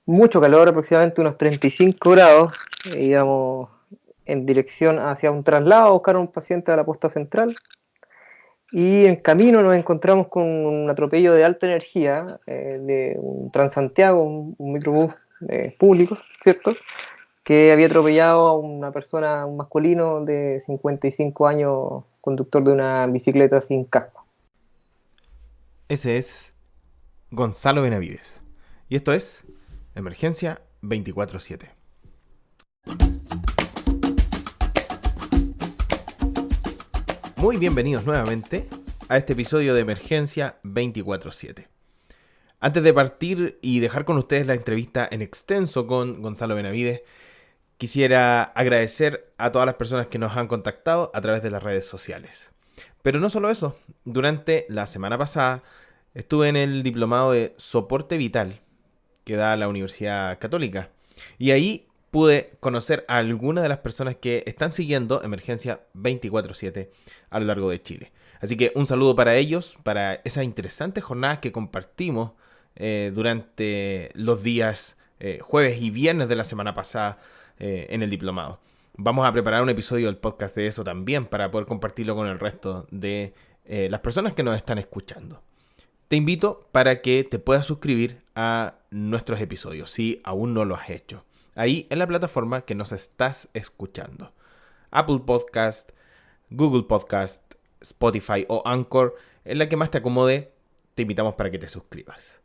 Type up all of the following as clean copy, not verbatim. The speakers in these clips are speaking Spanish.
mucho calor, aproximadamente unos 35 grados. Íbamos en dirección hacia un traslado a buscar a un paciente a la posta central. Y en camino nos encontramos con un atropello de alta energía de un Transantiago, un microbús público, ¿cierto? Que había atropellado a una persona, un masculino de 55 años, conductor de una bicicleta sin casco. Ese es Gonzalo Benavides. Y esto es Emergencia 24/7. Muy bienvenidos nuevamente a este episodio de Emergencia 24/7. Antes de partir y dejar con ustedes la entrevista en extenso con Gonzalo Benavides, quisiera agradecer a todas las personas que nos han contactado a través de las redes sociales. Pero no solo eso, durante la semana pasada estuve en el diplomado de soporte vital que da la Universidad Católica. Y ahí pude conocer a algunas de las personas que están siguiendo Emergencia 24/7 a lo largo de Chile. Así que un saludo para ellos, para esas interesantes jornadas que compartimos durante los días jueves y viernes de la semana pasada en el diplomado. Vamos a preparar un episodio del podcast de eso también para poder compartirlo con el resto de las personas que nos están escuchando. Te invito para que te puedas suscribir a nuestros episodios si aún no lo has hecho. Ahí en la plataforma que nos estás escuchando. Apple Podcast, Google Podcast, Spotify o Anchor, en la que más te acomode, te invitamos para que te suscribas.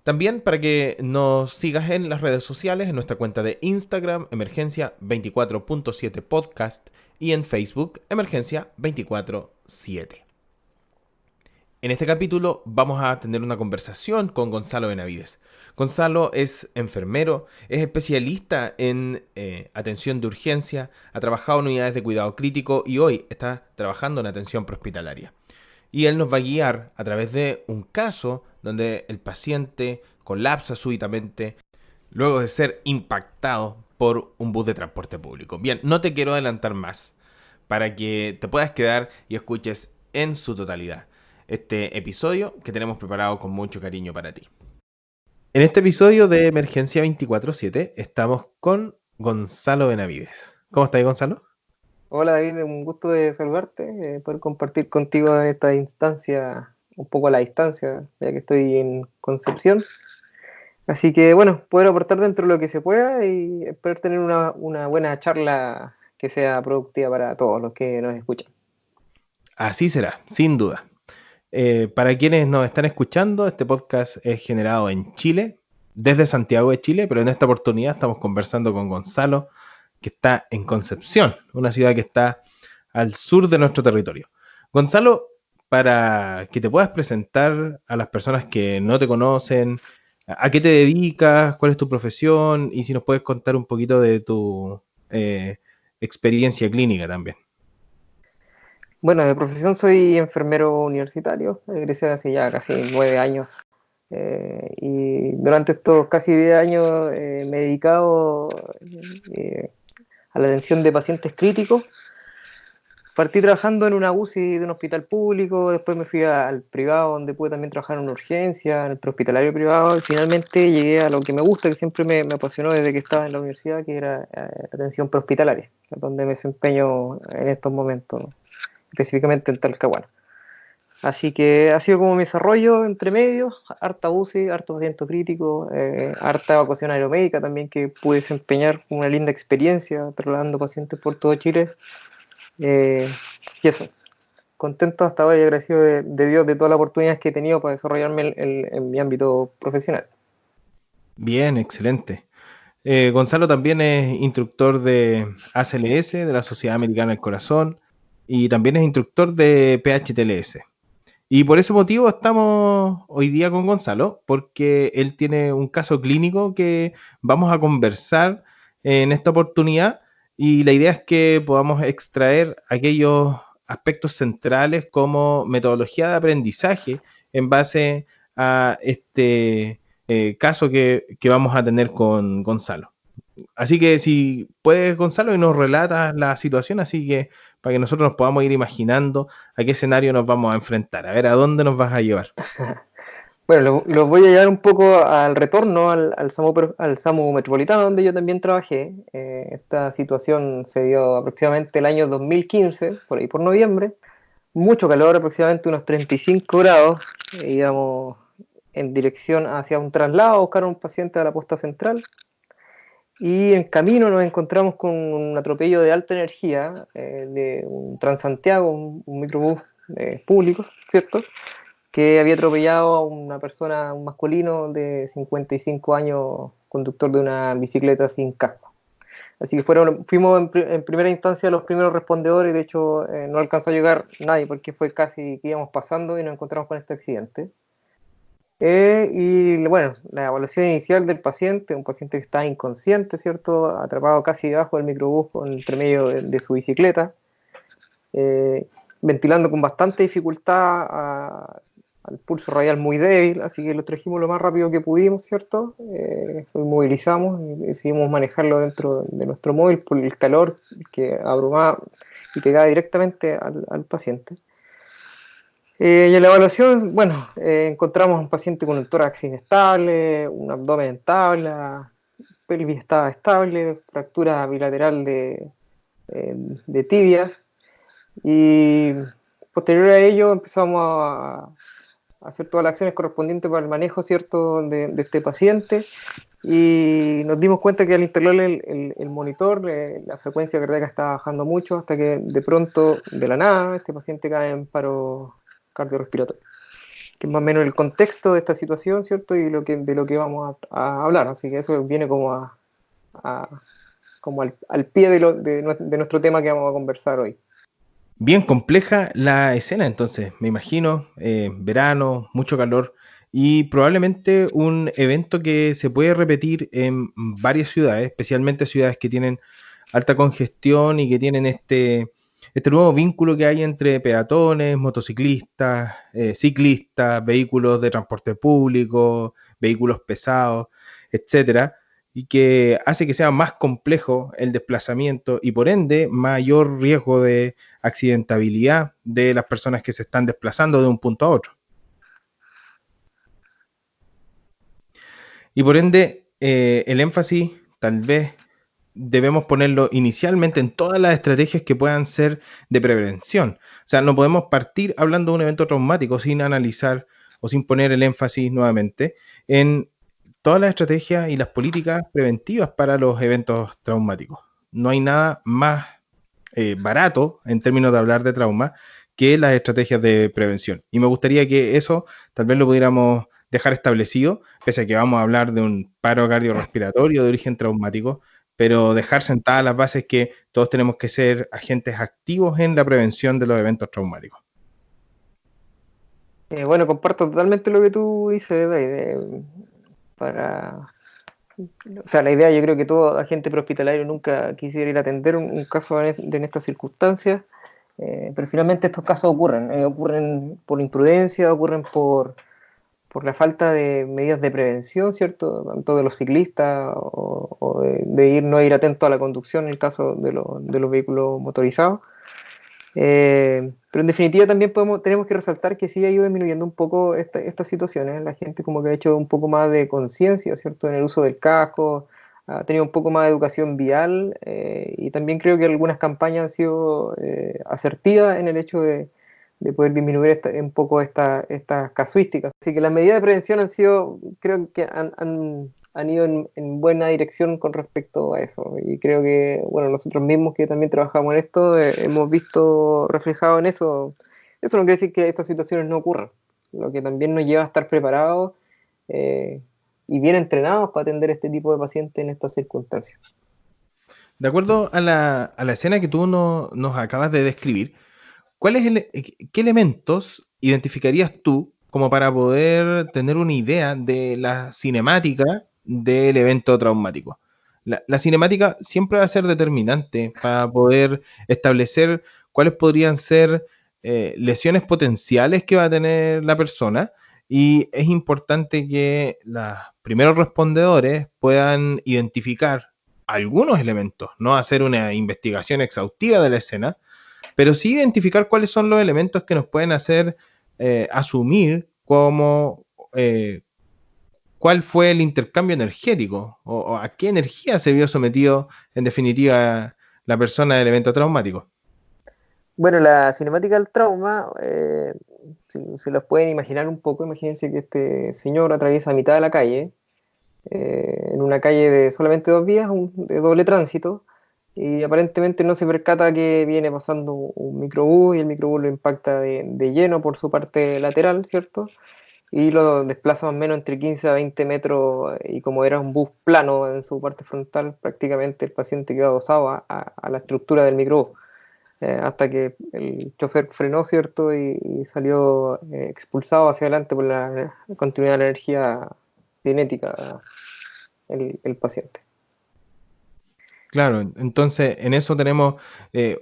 También para que nos sigas en las redes sociales, en nuestra cuenta de Instagram, Emergencia 24.7 Podcast, y en Facebook, Emergencia 24/7. En este capítulo vamos a tener una conversación con Gonzalo Benavides. Gonzalo es enfermero, es especialista en atención de urgencia, ha trabajado en unidades de cuidado crítico y hoy está trabajando en atención prehospitalaria. Y él nos va a guiar a través de un caso donde el paciente colapsa súbitamente luego de ser impactado por un bus de transporte público. Bien, no te quiero adelantar más para que te puedas quedar y escuches en su totalidad este episodio que tenemos preparado con mucho cariño para ti. En este episodio de Emergencia 24/7 estamos con Gonzalo Benavides. ¿Cómo estás, Gonzalo? Hola David, un gusto de saludarte, poder compartir contigo en esta instancia, un poco a la distancia, ya que estoy en Concepción. Así que bueno, poder aportar dentro de lo que se pueda y poder tener una buena charla que sea productiva para todos los que nos escuchan. Así será, sin duda. Para quienes nos están escuchando, este podcast es generado en Chile, desde Santiago de Chile, pero en esta oportunidad estamos conversando con Gonzalo, que está en Concepción, una ciudad que está al sur de nuestro territorio. Gonzalo, para que te puedas presentar a las personas que no te conocen, a qué te dedicas, cuál es tu profesión y si nos puedes contar un poquito de tu experiencia clínica también. Bueno, de profesión soy enfermero universitario, egresé hace ya casi 9 años. Y durante estos casi 10 años me he dedicado eh, a la atención de pacientes críticos. Partí trabajando en una UCI de un hospital público, después me fui al privado, donde pude también trabajar en una urgencia, en el prehospitalario privado, y finalmente llegué a lo que me gusta, que siempre me apasionó desde que estaba en la universidad, que era atención prehospitalaria, donde me desempeño en estos momentos, ¿no? Específicamente en Talcahuano. Así que ha sido como mi desarrollo entre medios, harta UCI, harto paciente crítico, harta evacuación aeromédica también que pude desempeñar una linda experiencia trasladando pacientes por todo Chile. Eh, y eso, contento hasta ahora y agradecido de Dios de todas las oportunidades que he tenido para desarrollarme en mi ámbito profesional. Bien, excelente. Gonzalo también es instructor de ACLS, de la Sociedad Americana del Corazón, y también es instructor de PHTLS. Y por ese motivo estamos hoy día con Gonzalo, porque él tiene un caso clínico que vamos a conversar en esta oportunidad, y la idea es que podamos extraer aquellos aspectos centrales como metodología de aprendizaje en base a este caso que vamos a tener con Gonzalo. Así que si puedes, Gonzalo, y nos relatas la situación, así que para que nosotros nos podamos ir imaginando a qué escenario nos vamos a enfrentar, a ver a dónde nos vas a llevar. Bueno, los voy a llevar un poco al retorno al SAMU Metropolitano, donde yo también trabajé. Esta situación se dio aproximadamente el año 2015, por ahí por noviembre. Mucho calor, aproximadamente unos 35 grados. Íbamos en dirección hacia un traslado a buscar a un paciente a la posta central. Y en camino nos encontramos con un atropello de alta energía de un Transantiago, un microbús público, ¿cierto? Que había atropellado a una persona, un masculino de 55 años, conductor de una bicicleta sin casco. Así que fuimos en primera instancia los primeros respondedores, de hecho no alcanzó a llegar nadie porque fue casi que íbamos pasando y nos encontramos con este accidente. Y bueno, la evaluación inicial del paciente, un paciente que está inconsciente, ¿cierto? Atrapado casi debajo del microbús entre medio de su bicicleta, eh, ventilando con bastante dificultad al pulso radial muy débil, así que lo trajimos lo más rápido que pudimos, ¿cierto? Lo inmovilizamos y decidimos manejarlo dentro de nuestro móvil por el calor que abrumaba y pegaba directamente al paciente. Y en la evaluación, bueno, encontramos un paciente con un tórax inestable, un abdomen en tabla, pelvis estaba estable, fractura bilateral de tibias, y posterior a ello empezamos a hacer todas las acciones correspondientes para el manejo, ¿cierto?, de este paciente, y nos dimos cuenta que al instalarle el monitor, la frecuencia cardíaca estaba bajando mucho, hasta que de pronto, de la nada, este paciente cae en paro cardiorrespiratorio, que es más o menos el contexto de esta situación, ¿cierto?, y de lo que vamos a hablar, así que eso viene como como al pie de nuestro tema que vamos a conversar hoy. Bien compleja la escena, entonces, me imagino, verano, mucho calor y probablemente un evento que se puede repetir en varias ciudades, especialmente ciudades que tienen alta congestión y que tienen este nuevo vínculo que hay entre peatones, motociclistas, ciclistas, vehículos de transporte público, vehículos pesados, etcétera, y que hace que sea más complejo el desplazamiento y por ende mayor riesgo de accidentabilidad de las personas que se están desplazando de un punto a otro. Y por ende, el énfasis tal vez debemos ponerlo inicialmente en todas las estrategias que puedan ser de prevención. O sea, no podemos partir hablando de un evento traumático sin analizar o sin poner el énfasis nuevamente en todas las estrategias y las políticas preventivas para los eventos traumáticos. No hay nada más barato en términos de hablar de trauma que las estrategias de prevención. Y me gustaría que eso tal vez lo pudiéramos dejar establecido, pese a que vamos a hablar de un paro cardiorrespiratorio de origen traumático, pero dejar sentadas las bases que todos tenemos que ser agentes activos en la prevención de los eventos traumáticos. Bueno, comparto totalmente lo que tú dices, o sea, la idea, yo creo que todo agente prehospitalario nunca quisiera ir a atender un caso en estas circunstancias, pero finalmente estos casos ocurren por imprudencia, ocurren por la falta de medidas de prevención, ¿cierto? Tanto de los ciclistas o de no ir atento a la conducción en el caso de los vehículos motorizados. Pero en definitiva también tenemos que resaltar que sí ha ido disminuyendo un poco estas situaciones. La gente como que ha hecho un poco más de conciencia, ¿cierto?, en el uso del casco, ha tenido un poco más de educación vial, y también creo que algunas campañas han sido asertivas en el hecho de poder disminuir un poco estas casuísticas. Así que las medidas de prevención han sido, creo que han ido en buena dirección con respecto a eso. Y creo que, bueno, nosotros mismos que también trabajamos en esto, hemos visto reflejado en eso. Eso no quiere decir que estas situaciones no ocurran, lo que también nos lleva a estar preparados y bien entrenados para atender este tipo de pacientes en estas circunstancias. De acuerdo a la escena que tú nos acabas de describir, ¿qué elementos identificarías tú como para poder tener una idea de la cinemática del evento traumático? La cinemática siempre va a ser determinante para poder establecer cuáles podrían ser lesiones potenciales que va a tener la persona, y es importante que los primeros respondedores puedan identificar algunos elementos, no hacer una investigación exhaustiva de la escena, pero sí identificar cuáles son los elementos que nos pueden hacer asumir como cuál fue el intercambio energético o a qué energía se vio sometido en definitiva la persona del evento traumático. Bueno, la cinemática del trauma, si se los pueden imaginar un poco, imagínense que este señor atraviesa a mitad de la calle, en una calle de solamente dos vías, de doble tránsito, y aparentemente no se percata que viene pasando un microbús y el microbús lo impacta de lleno por su parte lateral, ¿cierto? Y lo desplaza más o menos entre 15 a 20 metros, y como era un bus plano en su parte frontal, prácticamente el paciente quedó adosado a la estructura del microbús, hasta que el chofer frenó, ¿cierto? Y salió expulsado hacia adelante por la continuidad de la energía cinética el paciente. Claro, entonces en eso tenemos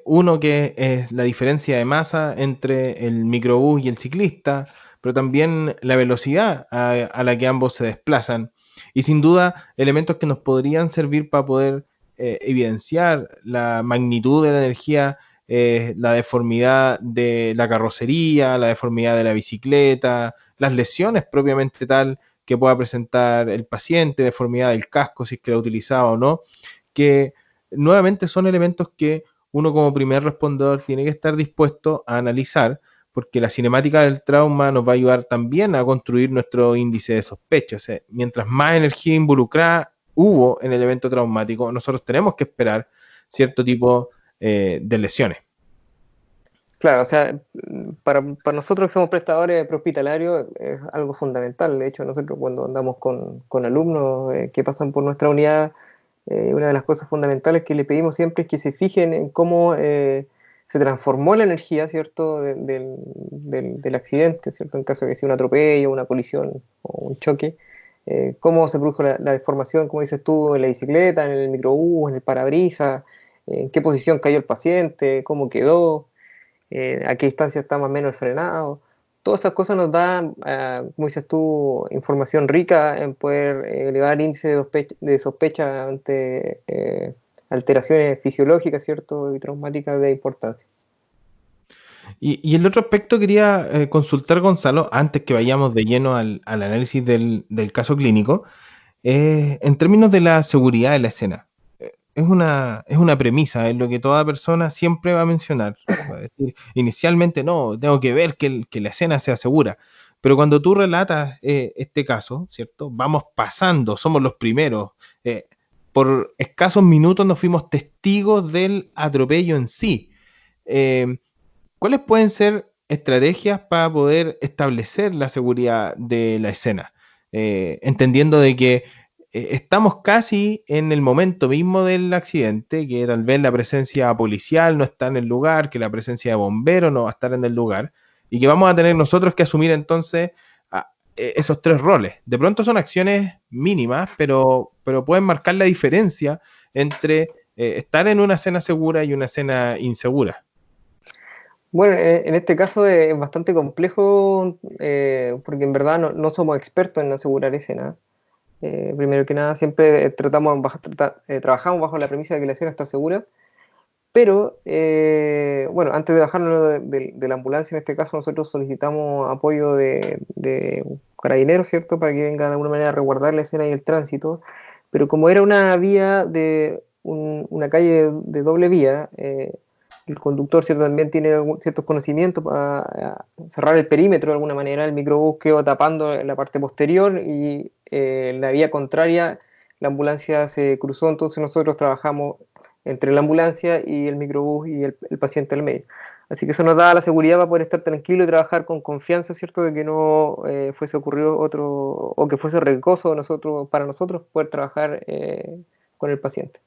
uno que es la diferencia de masa entre el microbús y el ciclista, pero también la velocidad a la que ambos se desplazan. Y sin duda, elementos que nos podrían servir para poder evidenciar la magnitud de la energía, la deformidad de la carrocería, la deformidad de la bicicleta, las lesiones propiamente tal que pueda presentar el paciente, deformidad del casco, si es que la utilizaba o no, que nuevamente son elementos que uno como primer respondedor tiene que estar dispuesto a analizar, porque la cinemática del trauma nos va a ayudar también a construir nuestro índice de sospecha. O sea, mientras más energía involucrada hubo en el evento traumático, nosotros tenemos que esperar cierto tipo de lesiones. Claro, o sea, para nosotros que somos prestadores prehospitalarios es algo fundamental. De hecho, nosotros cuando andamos con alumnos que pasan por nuestra unidad, una de las cosas fundamentales que le pedimos siempre es que se fijen en cómo se transformó la energía, ¿cierto?, del accidente, ¿cierto?, en caso de que sea un atropello, una colisión o un choque, cómo se produjo la deformación, como dices tú, en la bicicleta, en el microbús, en el parabrisas, en qué posición cayó el paciente, cómo quedó, a qué distancia está más o menos frenado. Todas esas cosas nos dan, como dices tú, información rica en poder elevar índice de sospecha ante alteraciones fisiológicas, ¿cierto?, y traumáticas de importancia. Y el otro aspecto quería consultar, Gonzalo, antes que vayamos de lleno al análisis del caso clínico, en términos de la seguridad de la escena. Es una premisa, es lo que toda persona siempre va a mencionar. Va a decir, inicialmente, no, tengo que ver que la escena sea segura. Pero cuando tú relatas este caso, ¿cierto? Vamos pasando, somos los primeros. Por escasos minutos nos fuimos testigos del atropello en sí. ¿Cuáles pueden ser estrategias para poder establecer la seguridad de la escena? Entendiendo de que estamos casi en el momento mismo del accidente, que tal vez la presencia policial no está en el lugar, que la presencia de bomberos no va a estar en el lugar, y que vamos a tener nosotros que asumir entonces esos tres roles. De pronto son acciones mínimas, pero pueden marcar la diferencia entre estar en una escena segura y una escena insegura. Bueno, en este caso es bastante complejo, porque en verdad no somos expertos en asegurar escena. Primero que nada, siempre trabajamos bajo la premisa de que la escena está segura, pero bueno, antes de bajarnos de la ambulancia, en este caso nosotros solicitamos apoyo de carabineros, ¿cierto?, para que venga de alguna manera a resguardar la escena y el tránsito, pero como era una vía una calle de doble vía, el conductor, ¿cierto?, también tiene ciertos conocimientos para cerrar el perímetro de alguna manera. El microbús quedó tapando la parte posterior y la vía contraria, la ambulancia se cruzó, entonces nosotros trabajamos entre la ambulancia y el microbús y el paciente al medio. Así que eso nos da la seguridad para poder estar tranquilo y trabajar con confianza, ¿cierto?, de que no fuese ocurrido otro, o que fuese riesgoso para nosotros poder trabajar con el paciente.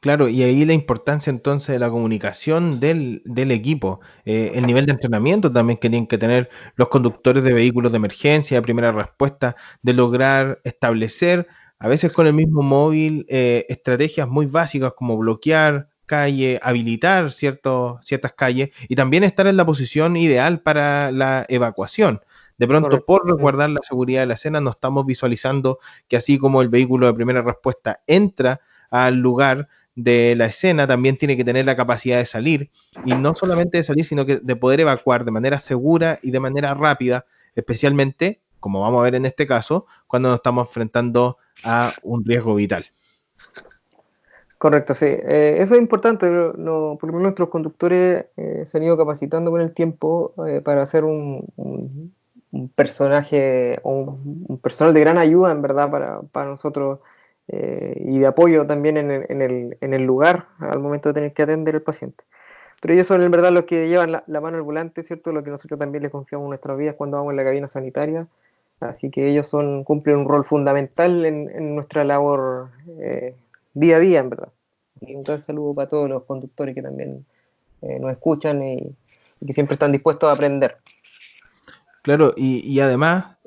Claro, y ahí la importancia entonces de la comunicación del equipo, el nivel de entrenamiento también que tienen que tener los conductores de vehículos de emergencia, de primera respuesta, de lograr establecer, a veces con el mismo móvil, estrategias muy básicas como bloquear calle, habilitar ciertas calles y también estar en la posición ideal para la evacuación. De pronto, Correcto. por resguardar la seguridad de la escena, no estamos visualizando que así como el vehículo de primera respuesta entra al lugar de la escena, también tiene que tener la capacidad de salir, y no solamente de salir, sino que de poder evacuar de manera segura y de manera rápida, especialmente como vamos a ver en este caso, cuando nos estamos enfrentando a un riesgo vital. Correcto, sí. Eso es importante. Por lo menos nuestros conductores se han ido capacitando con el tiempo para ser un personaje o un personal de gran ayuda, en verdad, para nosotros y de apoyo también en el lugar al momento de tener que atender al paciente. Pero ellos son en verdad los que llevan la mano al volante, ¿cierto? Lo que nosotros también les confiamos en nuestras vidas cuando vamos en la cabina sanitaria. Así que ellos cumplen un rol fundamental en nuestra labor día a día, en verdad. Y un gran saludo para todos los conductores que también nos escuchan y que siempre están dispuestos a aprender. Claro, y además,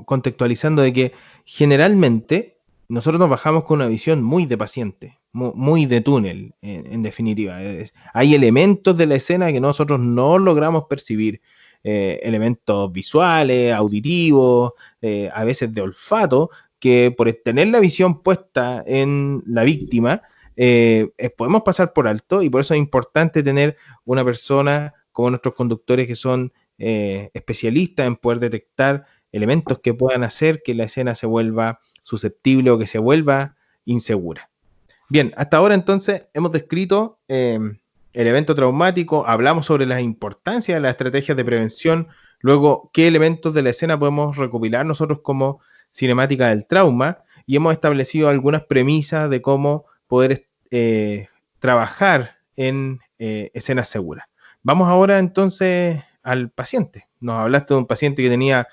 contextualizando de que generalmente nosotros nos bajamos con una visión muy de paciente, muy de túnel, en definitiva. Hay elementos de la escena que nosotros no logramos percibir, elementos visuales, auditivos, a veces de olfato, que por tener la visión puesta en la víctima, podemos pasar por alto, y por eso es importante tener una persona como nuestros conductores que son especialistas en poder detectar elementos que puedan hacer que la escena se vuelva susceptible o que se vuelva insegura. Bien, hasta ahora entonces hemos descrito el evento traumático, hablamos sobre la importancia de las estrategias de prevención, luego qué elementos de la escena podemos recopilar nosotros como cinemática del trauma, y hemos establecido algunas premisas de cómo poder trabajar en escenas seguras. Vamos ahora entonces al paciente. Nos hablaste de un paciente que tenía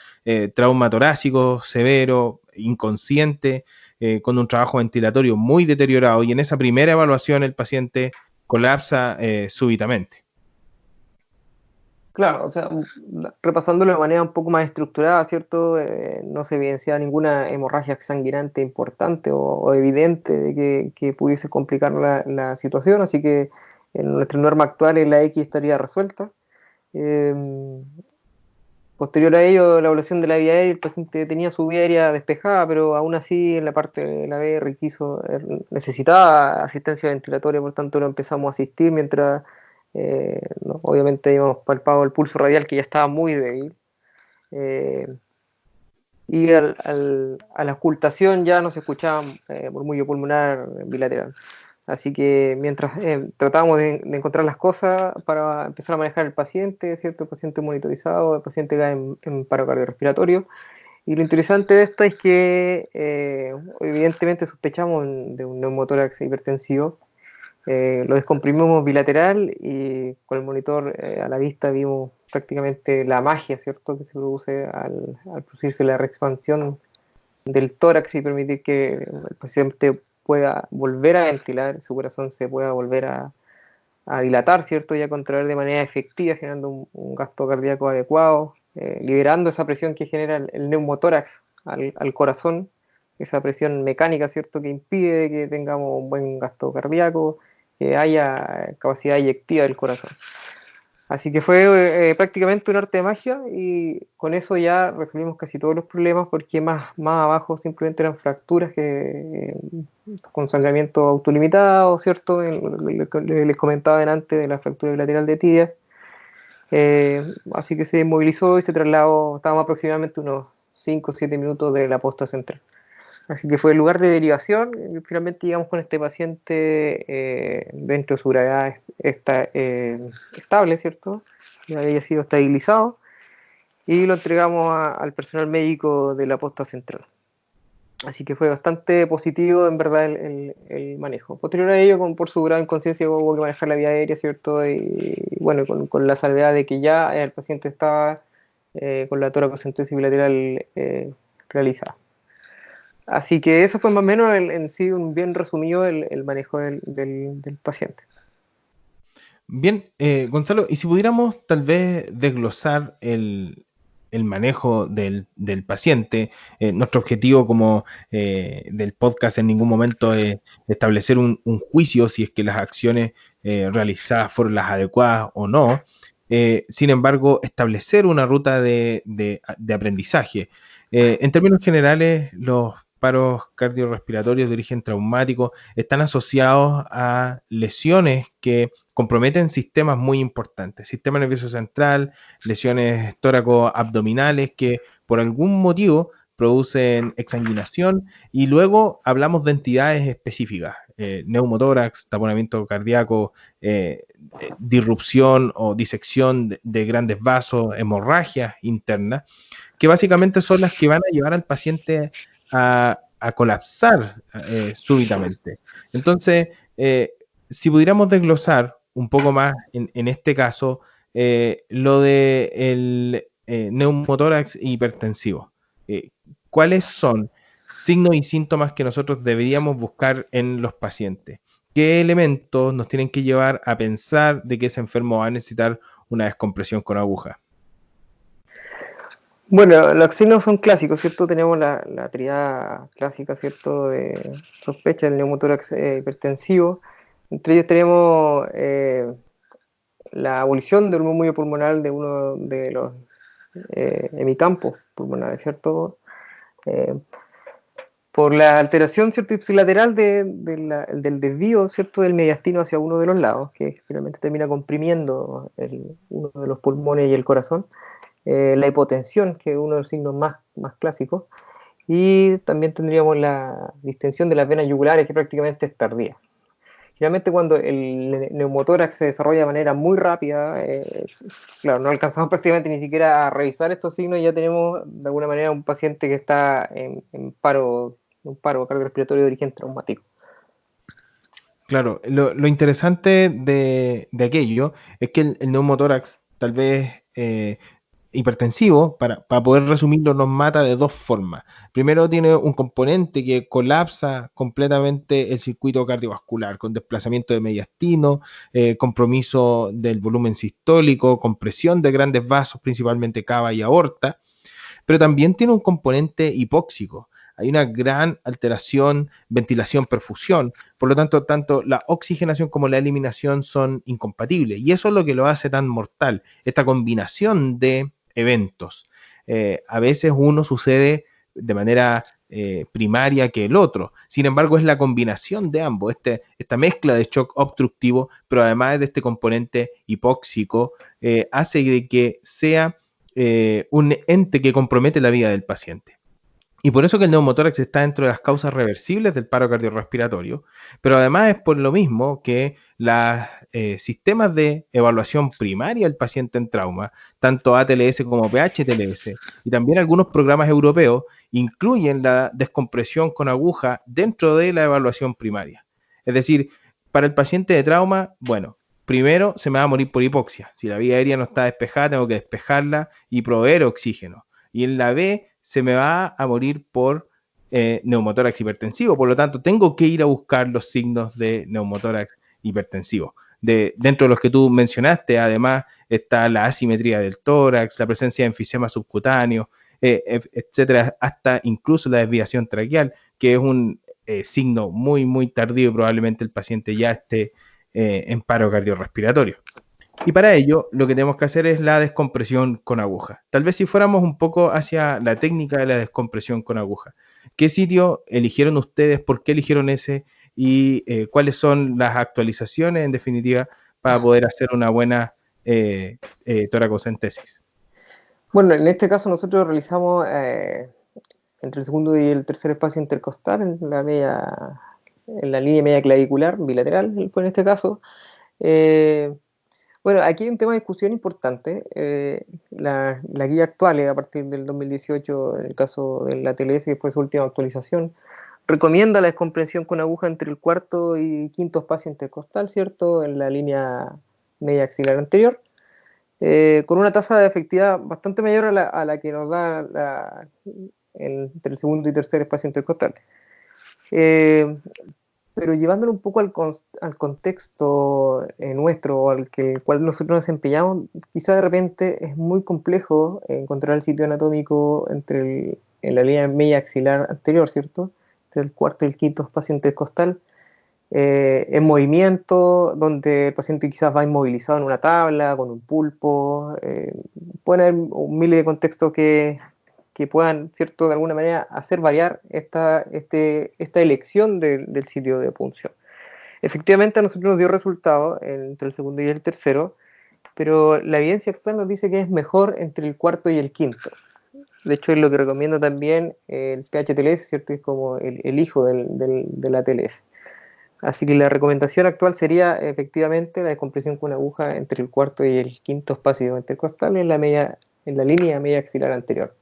trauma torácico severo, inconsciente, con un trabajo ventilatorio muy deteriorado, y en esa primera evaluación el paciente colapsa súbitamente. Claro, o sea, repasándolo de manera un poco más estructurada, ¿cierto? No se evidencia ninguna hemorragia sanguinante importante o evidente de que pudiese complicar la situación, así que en nuestra norma actual la X estaría resuelta. Posterior a ello, la evaluación de la vía aérea, el paciente tenía su vía aérea despejada, pero aún así en la parte de la BR necesitaba asistencia ventilatoria, por tanto lo empezamos a asistir mientras no, obviamente habíamos palpado el pulso radial que ya estaba muy débil. Y a la ocultación ya no se escuchaba murmullo pulmonar bilateral. Así que mientras tratábamos de encontrar las cosas para empezar a manejar el paciente, ¿cierto? El paciente monitorizado, el paciente cae en paro cardiorrespiratorio. Y lo interesante de esto es que evidentemente sospechamos de un neumotórax hipertensivo. Lo descomprimimos bilateral y con el monitor a la vista vimos prácticamente la magia, ¿cierto? Que se produce al producirse la reexpansión del tórax y permitir que el paciente pueda volver a ventilar, su corazón se pueda volver a dilatar, ¿cierto? Y a contraer de manera efectiva, generando un gasto cardíaco adecuado, liberando esa presión que genera el neumotórax al corazón, esa presión mecánica, ¿cierto? Que impide que tengamos un buen gasto cardíaco, que haya capacidad eyectiva del corazón. Así que fue prácticamente un arte de magia y con eso ya resolvimos casi todos los problemas porque más abajo simplemente eran fracturas con sangramiento autolimitado, ¿cierto? Les comentaba antes de la fractura bilateral de tibia. Así que se movilizó y se trasladó, estábamos aproximadamente unos 5 o 7 minutos de la posta central. Así que fue el lugar de derivación y finalmente llegamos con este paciente dentro de su gravedad estable, ¿cierto? Ya había sido estabilizado y lo entregamos al personal médico de la posta central. Así que fue bastante positivo en verdad el manejo. Posterior a ello, por su grado inconsciencia hubo que manejar la vía aérea, ¿cierto? Y bueno, con la salvedad de que ya el paciente estaba con la toracocentesis bilateral realizada. Así que eso fue más o menos en sí un bien resumido el manejo del paciente. Bien, Gonzalo, y si pudiéramos tal vez desglosar el manejo del paciente, nuestro objetivo como del podcast en ningún momento es establecer un juicio si es que las acciones realizadas fueron las adecuadas o no. Sin embargo, establecer una ruta de aprendizaje. En términos generales, los paros cardiorrespiratorios de origen traumático están asociados a lesiones que comprometen sistemas muy importantes, sistema nervioso central, lesiones tóraco-abdominales que por algún motivo producen exsanguinación y luego hablamos de entidades específicas, neumotórax, taponamiento cardíaco, disrupción o disección de grandes vasos, hemorragias internas, que básicamente son las que van a llevar al paciente a colapsar súbitamente. Entonces, si pudiéramos desglosar un poco más en este caso, lo de el neumotórax hipertensivo. ¿Cuáles son signos y síntomas que nosotros deberíamos buscar en los pacientes? ¿Qué elementos nos tienen que llevar a pensar de que ese enfermo va a necesitar una descompresión con aguja? Bueno, los signos son clásicos, ¿cierto? Tenemos la triada clásica, ¿cierto? De sospecha del neumotórax hipertensivo. Entre ellos tenemos la abolición del murmullo pulmonar de uno de los hemicampos pulmonares, ¿cierto? Por la alteración, ¿cierto? Ipsilateral del desvío, ¿cierto? Del mediastino hacia uno de los lados, que finalmente termina comprimiendo uno de los pulmones y el corazón. La hipotensión, que es uno de los signos más clásicos, y también tendríamos la distensión de las venas yugulares, que prácticamente es tardía. Generalmente cuando el neumotórax se desarrolla de manera muy rápida, claro, no alcanzamos prácticamente ni siquiera a revisar estos signos y ya tenemos de alguna manera un paciente que está en un paro cardiorrespiratorio de origen traumático. Claro, lo interesante de aquello es que el neumotórax, tal vez hipertensivo, para poder resumirlo, nos mata de dos formas. Primero, tiene un componente que colapsa completamente el circuito cardiovascular, con desplazamiento de mediastino, compromiso del volumen sistólico, compresión de grandes vasos, principalmente cava y aorta, pero también tiene un componente hipóxico. Hay una gran alteración, ventilación, perfusión. Por lo tanto, tanto la oxigenación como la eliminación son incompatibles. Y eso es lo que lo hace tan mortal, esta combinación de eventos. A veces uno sucede de manera primaria que el otro. Sin embargo, es la combinación de ambos, esta mezcla de shock obstructivo, pero además de este componente hipóxico, hace de que sea un ente que compromete la vida del paciente. Y por eso que el neumotórax está dentro de las causas reversibles del paro cardiorrespiratorio, pero además es por lo mismo que los sistemas de evaluación primaria del paciente en trauma, tanto ATLS como PHTLS, y también algunos programas europeos, incluyen la descompresión con aguja dentro de la evaluación primaria. Es decir, para el paciente de trauma, bueno, primero se me va a morir por hipoxia. Si la vía aérea no está despejada, tengo que despejarla y proveer oxígeno. Y en la B se me va a morir por neumotórax hipertensivo. Por lo tanto, tengo que ir a buscar los signos de neumotórax hipertensivo. Dentro de los que tú mencionaste, además, está la asimetría del tórax, la presencia de enfisema subcutáneo, etcétera, hasta incluso la desviación traqueal, que es un signo muy, muy tardío y probablemente el paciente ya esté en paro cardiorrespiratorio. Y para ello, lo que tenemos que hacer es la descompresión con aguja. Tal vez si fuéramos un poco hacia la técnica de la descompresión con aguja. ¿Qué sitio eligieron ustedes? ¿Por qué eligieron ese? ¿Y cuáles son las actualizaciones, en definitiva, para poder hacer una buena toracocentesis? Bueno, en este caso nosotros realizamos entre el segundo y el tercer espacio intercostal en la línea media clavicular bilateral, fue en este caso. Bueno, aquí hay un tema de discusión importante. La guía actual, a partir del 2018, en el caso de la TLS, y después su última actualización, recomienda la descompresión con aguja entre el cuarto y quinto espacio intercostal, ¿cierto? En la línea media axilar anterior, con una tasa de efectividad bastante mayor a la que nos da entre el segundo y tercer espacio intercostal. Pero llevándolo un poco al contexto nuestro, cual nosotros nos empeñamos, quizá de repente es muy complejo encontrar el sitio anatómico en la línea media axilar anterior, ¿cierto? Entre el cuarto y el quinto espacio intercostal, en movimiento, donde el paciente quizás va inmovilizado en una tabla, con un pulpo, pueden haber un miles de contextos que que puedan, ¿cierto?, de alguna manera hacer variar esta elección del sitio de punción. Efectivamente, a nosotros nos dio resultado entre el segundo y el tercero, pero la evidencia actual nos dice que es mejor entre el cuarto y el quinto. De hecho, es lo que recomienda también el PH-TLS, ¿cierto? Es como el hijo de la TLS. Así que la recomendación actual sería efectivamente la descompresión con aguja entre el cuarto y el quinto espacio intercostal en la línea media axilar anterior.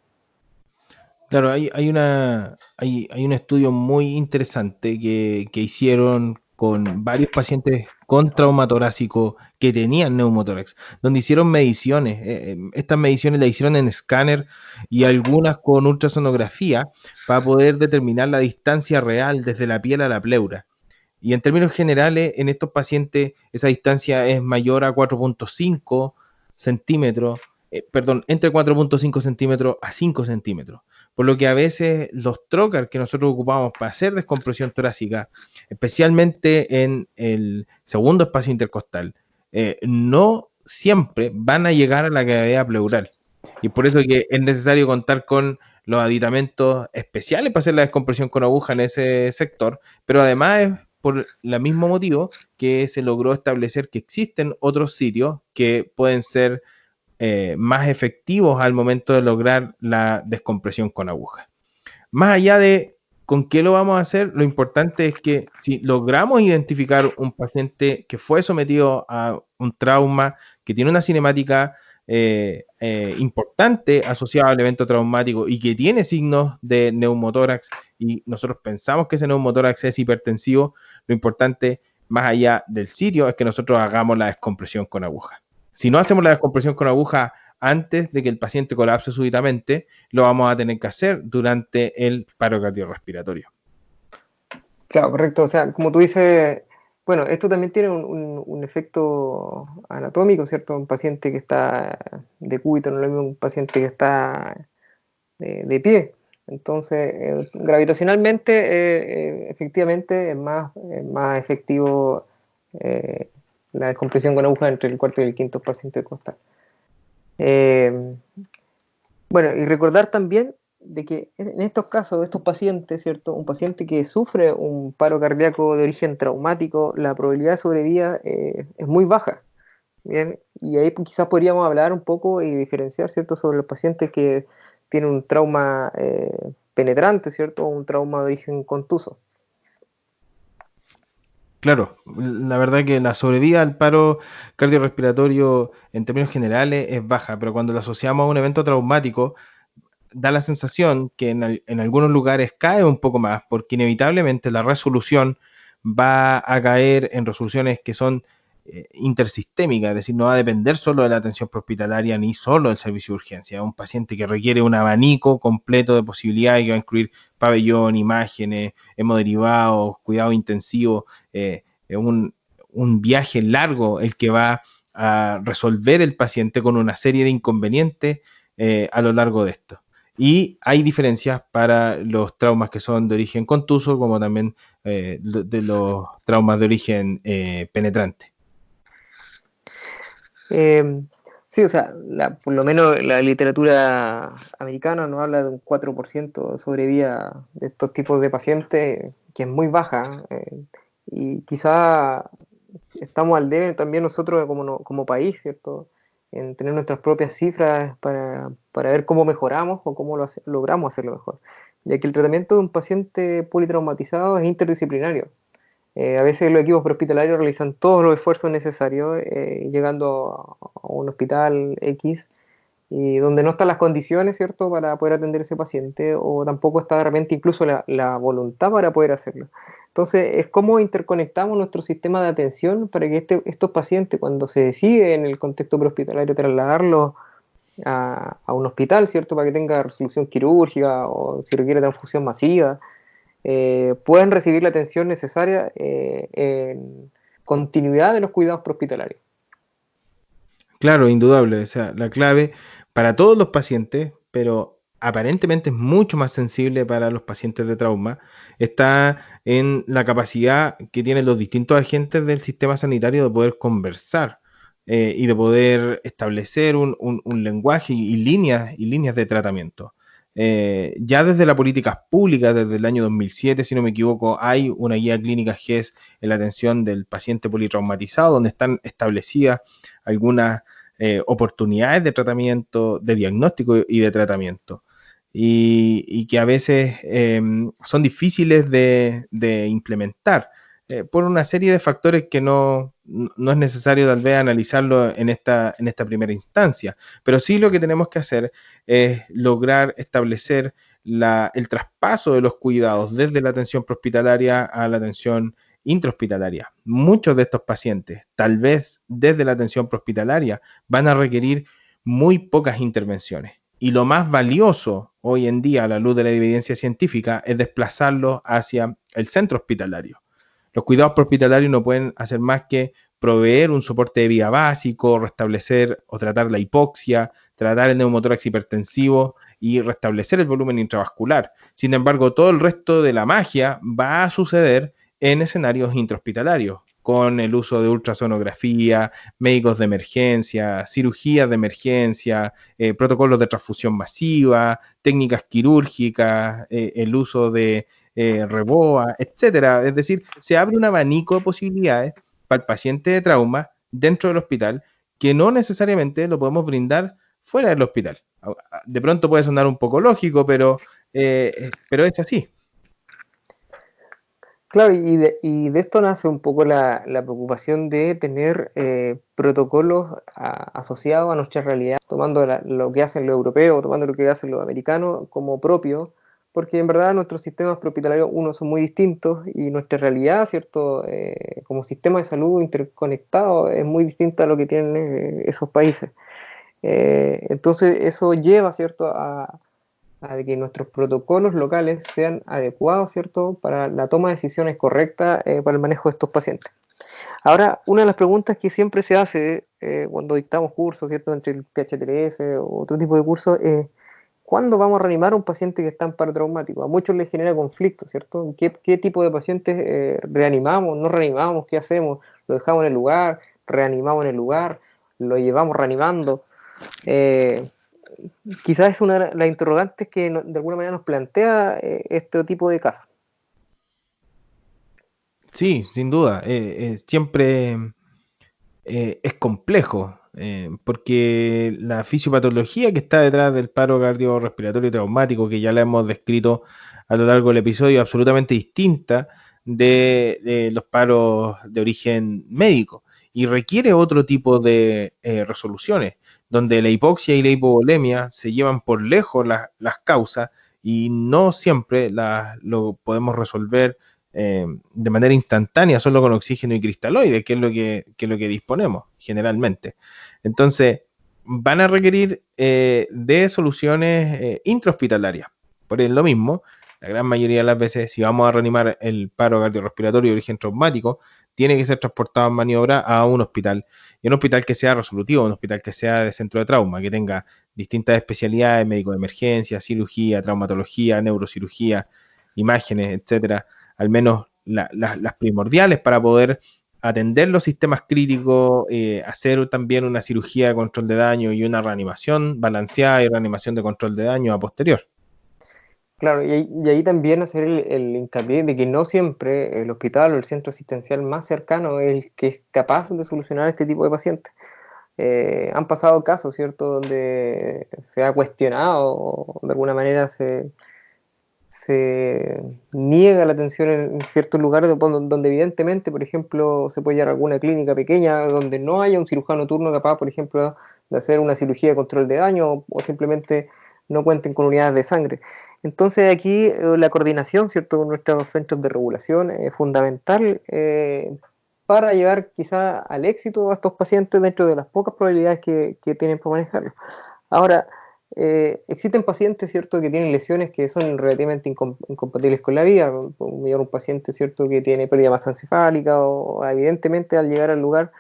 Claro, hay un estudio muy interesante que hicieron con varios pacientes con trauma torácico que tenían neumotórax, donde hicieron mediciones. Estas mediciones las hicieron en escáner y algunas con ultrasonografía para poder determinar la distancia real desde la piel a la pleura. Y en términos generales, en estos pacientes esa distancia es mayor a 4.5 centímetros, entre 4.5 centímetros a 5 centímetros. Por lo que a veces los trocar que nosotros ocupamos para hacer descompresión torácica, especialmente en el segundo espacio intercostal, no siempre van a llegar a la cavidad pleural. Y por eso que es necesario contar con los aditamentos especiales para hacer la descompresión con aguja en ese sector, pero además es por el mismo motivo que se logró establecer que existen otros sitios que pueden ser más efectivos al momento de lograr la descompresión con aguja. Más allá de con qué lo vamos a hacer, lo importante es que si logramos identificar un paciente que fue sometido a un trauma, que tiene una cinemática importante asociada al evento traumático y que tiene signos de neumotórax y nosotros pensamos que ese neumotórax es hipertensivo, lo importante, más allá del sitio, es que nosotros hagamos la descompresión con aguja. Si no hacemos la descompresión con aguja antes de que el paciente colapse súbitamente, lo vamos a tener que hacer durante el paro cardiorrespiratorio. Claro, correcto. O sea, como tú dices, bueno, esto también tiene un efecto anatómico, ¿cierto? Un paciente que está de cúbito no es lo mismo un paciente que está de pie. Entonces, gravitacionalmente, efectivamente, es más efectivo la descompresión con aguja entre el cuarto y el quinto espacio intercostal. Bueno, y recordar también de que en estos casos, estos pacientes, ¿cierto? Un paciente que sufre un paro cardíaco de origen traumático, la probabilidad de sobrevida es muy baja. Bien, y ahí quizás podríamos hablar un poco y diferenciar, ¿cierto?, sobre los pacientes que tienen un trauma penetrante, ¿cierto?, o un trauma de origen contuso. Claro, la verdad que la sobrevida al paro cardiorrespiratorio en términos generales es baja, pero cuando lo asociamos a un evento traumático, da la sensación que en algunos lugares cae un poco más, porque inevitablemente la resolución va a caer en resoluciones que son intersistémicas, es decir, no va a depender solo de la atención prehospitalaria ni solo del servicio de urgencia. Es un paciente que requiere un abanico completo de posibilidades que va a incluir pabellón, imágenes, hemoderivados, cuidado intensivo, un viaje largo el que va a resolver el paciente con una serie de inconvenientes a lo largo de esto. Y hay diferencias para los traumas que son de origen contuso, como también de los traumas de origen penetrante. Sí, o sea, por lo menos la literatura americana nos habla de un 4% de sobrevida de estos tipos de pacientes, que es muy baja, y quizá estamos al debe también nosotros como país, ¿cierto?, en tener nuestras propias cifras para ver cómo mejoramos o cómo logramos hacerlo mejor, ya que el tratamiento de un paciente politraumatizado es interdisciplinario. A veces los equipos prehospitalarios realizan todos los esfuerzos necesarios llegando a un hospital X y donde no están las condiciones, ¿cierto?, para poder atender a ese paciente, o tampoco está de repente incluso la voluntad para poder hacerlo. Entonces, es cómo interconectamos nuestro sistema de atención para que estos pacientes, cuando se decide en el contexto prehospitalario trasladarlos a un hospital, ¿cierto?, para que tenga resolución quirúrgica o si requiere transfusión masiva, pueden recibir la atención necesaria en continuidad de los cuidados prehospitalarios. Claro, indudable. O sea, la clave para todos los pacientes, pero aparentemente es mucho más sensible para los pacientes de trauma, está en la capacidad que tienen los distintos agentes del sistema sanitario de poder conversar y de poder establecer un lenguaje y líneas de tratamiento. Ya desde la política pública, desde el año 2007, si no me equivoco, hay una guía clínica GES en la atención del paciente politraumatizado, donde están establecidas algunas oportunidades de tratamiento, de diagnóstico y de tratamiento. Y que a veces son difíciles de implementar por una serie de factores que no es necesario tal vez analizarlo en esta primera instancia, pero sí lo que tenemos que hacer es lograr establecer el traspaso de los cuidados desde la atención prehospitalaria a la atención intrahospitalaria. Muchos de estos pacientes, tal vez desde la atención prehospitalaria, van a requerir muy pocas intervenciones. Y lo más valioso hoy en día, a la luz de la evidencia científica, es desplazarlos hacia el centro hospitalario. Los cuidados prehospitalarios no pueden hacer más que proveer un soporte de vía básico, restablecer o tratar la hipoxia, tratar el neumotórax hipertensivo y restablecer el volumen intravascular. Sin embargo, todo el resto de la magia va a suceder en escenarios intrahospitalarios, con el uso de ultrasonografía, médicos de emergencia, cirugías de emergencia, protocolos de transfusión masiva, técnicas quirúrgicas, el uso de reboa, etcétera. Es decir, se abre un abanico de posibilidades para el paciente de trauma dentro del hospital que no necesariamente lo podemos brindar fuera del hospital. De pronto puede sonar un poco lógico, pero es así. Claro, y de esto nace un poco la preocupación de tener protocolos asociados a nuestra realidad, tomando lo que hacen los europeos, tomando lo que hacen los americanos como propio, porque en verdad nuestros sistemas prehospitalarios, uno, son muy distintos y nuestra realidad, ¿cierto? Como sistema de salud interconectado es muy distinta a lo que tienen esos países. Entonces eso lleva, ¿cierto?, a que nuestros protocolos locales sean adecuados, ¿cierto?, para la toma de decisiones correctas para el manejo de estos pacientes. Ahora, una de las preguntas que siempre se hace cuando dictamos cursos, ¿cierto?, entre el PH3 o otro tipo de cursos, es ¿cuándo vamos a reanimar a un paciente que está en paro traumático? A muchos les genera conflicto, ¿cierto? ¿Qué tipo de pacientes reanimamos, no reanimamos? ¿Qué hacemos? ¿Lo dejamos en el lugar? ¿Reanimamos en el lugar? ¿Lo llevamos reanimando? Quizás es una de las interrogantes que de alguna manera nos plantea este tipo de casos. Sí, sin duda. Siempre es complejo, porque la fisiopatología que está detrás del paro cardiorrespiratorio traumático, que ya la hemos descrito a lo largo del episodio, es absolutamente distinta de los paros de origen médico y requiere otro tipo de resoluciones, donde la hipoxia y la hipovolemia se llevan por lejos las causas y no siempre lo podemos resolver de manera instantánea solo con oxígeno y cristaloides, que es lo que disponemos generalmente. Entonces, van a requerir de soluciones intrahospitalarias. Por lo mismo, la gran mayoría de las veces, si vamos a reanimar el paro cardiorrespiratorio de origen traumático, tiene que ser transportado en maniobra a un hospital, y un hospital que sea resolutivo, un hospital que sea de centro de trauma, que tenga distintas especialidades, médico de emergencia, cirugía, traumatología, neurocirugía, imágenes, etcétera, al menos las primordiales para poder atender los sistemas críticos, hacer también una cirugía de control de daño y una reanimación balanceada y reanimación de control de daño a posterior. Claro, y ahí también hacer el hincapié de que no siempre el hospital o el centro asistencial más cercano es el que es capaz de solucionar este tipo de pacientes. Han pasado casos, ¿cierto?, donde se ha cuestionado, de alguna manera se niega la atención en ciertos lugares donde evidentemente, por ejemplo, se puede llegar a alguna clínica pequeña donde no haya un cirujano turno capaz, por ejemplo, de hacer una cirugía de control de daño o simplemente no cuenten con unidades de sangre. Entonces aquí la coordinación, ¿cierto?, con nuestros centros de regulación es fundamental para llevar quizá al éxito a estos pacientes dentro de las pocas probabilidades que tienen para manejarlo. Ahora, existen pacientes, ¿cierto?, que tienen lesiones que son relativamente incompatibles con la vida. Un paciente, ¿cierto?, que tiene pérdida de masa encefálica o evidentemente al llegar al lugar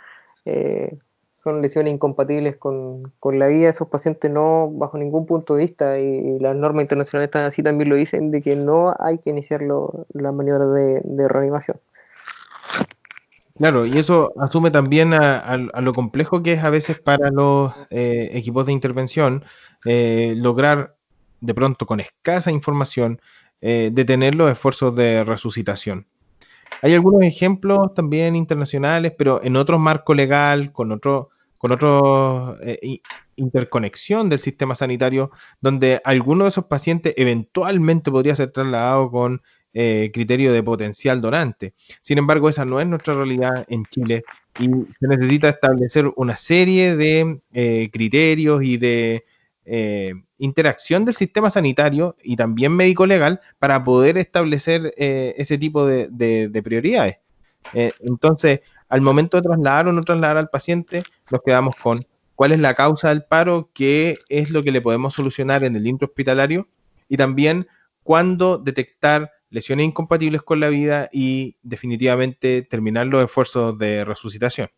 son lesiones incompatibles con la vida. Esos pacientes no, bajo ningún punto de vista, y las normas internacionales así también lo dicen, de que no hay que iniciar las maniobras de reanimación. Claro, y eso asume también a lo complejo que es a veces para los equipos de intervención lograr de pronto con escasa información, detener los esfuerzos de resucitación. Hay algunos ejemplos también internacionales, pero en otro marco legal, con otro interconexión del sistema sanitario, donde alguno de esos pacientes eventualmente podría ser trasladado con criterio de potencial donante. Sin embargo, esa no es nuestra realidad en Chile y se necesita establecer una serie de criterios y de interacción del sistema sanitario y también médico-legal para poder establecer ese tipo de prioridades. Entonces, al momento de trasladar o no trasladar al paciente, nos quedamos con cuál es la causa del paro, qué es lo que le podemos solucionar en el intrahospitalario y también cuándo detectar lesiones incompatibles con la vida y definitivamente terminar los esfuerzos de resucitación.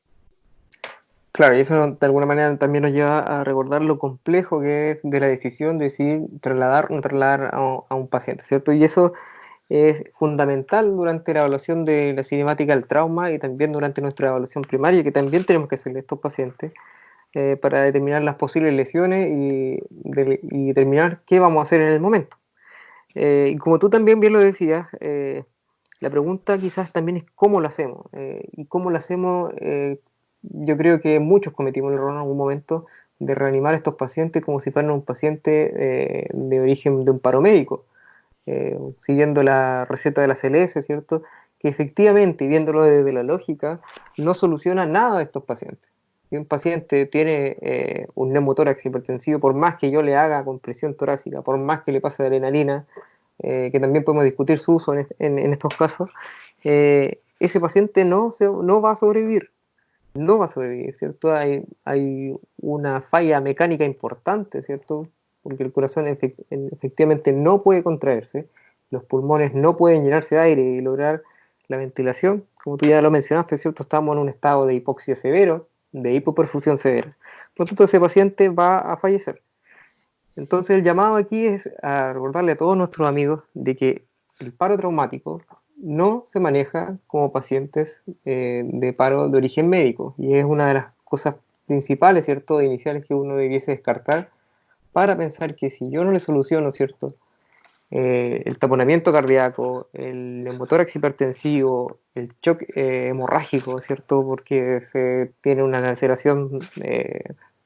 Claro, y eso de alguna manera también nos lleva a recordar lo complejo que es de la decisión de decidir trasladar o no trasladar a un paciente, ¿cierto? Y eso es fundamental durante la evaluación de la cinemática del trauma y también durante nuestra evaluación primaria, que también tenemos que hacerle a estos pacientes para determinar las posibles lesiones y determinar qué vamos a hacer en el momento. Y como tú también bien lo decías, la pregunta quizás también es cómo lo hacemos. Y cómo lo hacemos, yo creo que muchos cometimos el error en algún momento de reanimar a estos pacientes como si fueran un paciente de origen de un paro médico, siguiendo la receta de la CLS, ¿cierto? Que efectivamente, viéndolo desde la lógica, no soluciona nada a estos pacientes. Si un paciente tiene un neumotórax hipertensivo, por más que yo le haga compresión torácica, por más que le pase adrenalina, que también podemos discutir su uso en estos casos, ese paciente no va a sobrevivir, no va a sobrevivir, ¿cierto? Hay una falla mecánica importante, ¿cierto? Porque el corazón efectivamente no puede contraerse, los pulmones no pueden llenarse de aire y lograr la ventilación. Como tú ya lo mencionaste, ¿cierto? Estamos en un estado de hipoxia severo, de hipoperfusión severa. Por lo tanto, ese paciente va a fallecer. Entonces el llamado aquí es a recordarle a todos nuestros amigos de que el paro traumático no se maneja como pacientes de paro de origen médico y es una de las cosas principales, ¿cierto?, iniciales que uno debiese descartar para pensar que si yo no le soluciono, ¿cierto?, el taponamiento cardíaco, el neumotórax hipertensivo, el shock hemorrágico, ¿cierto?, porque se tiene una laceración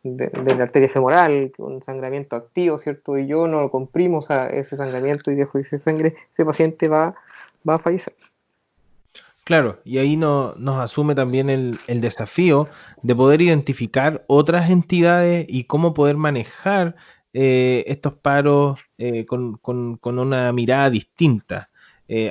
de la arteria femoral, un sangramiento activo, ¿cierto? Y yo no comprimo ese sangramiento y dejo ese sangre, ese paciente va a fallecer. Claro, y ahí nos asume también el desafío de poder identificar otras entidades y cómo poder manejar estos paros con una mirada distinta.